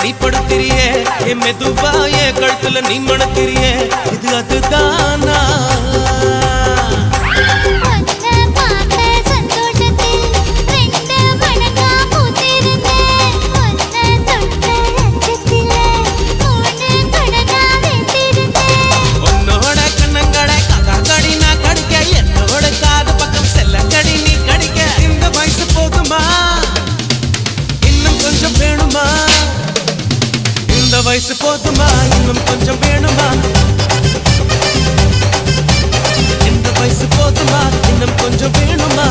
மைப்படுத்திரியே என் மெதுவா என் கழுத்துல நீ மணத்திரியே இது அதுதானா வயசு போதுமா இன்னும் கொஞ்சம் வேணுமா இந்த வயசு போதுமா இன்னும் கொஞ்சம் வேணுமா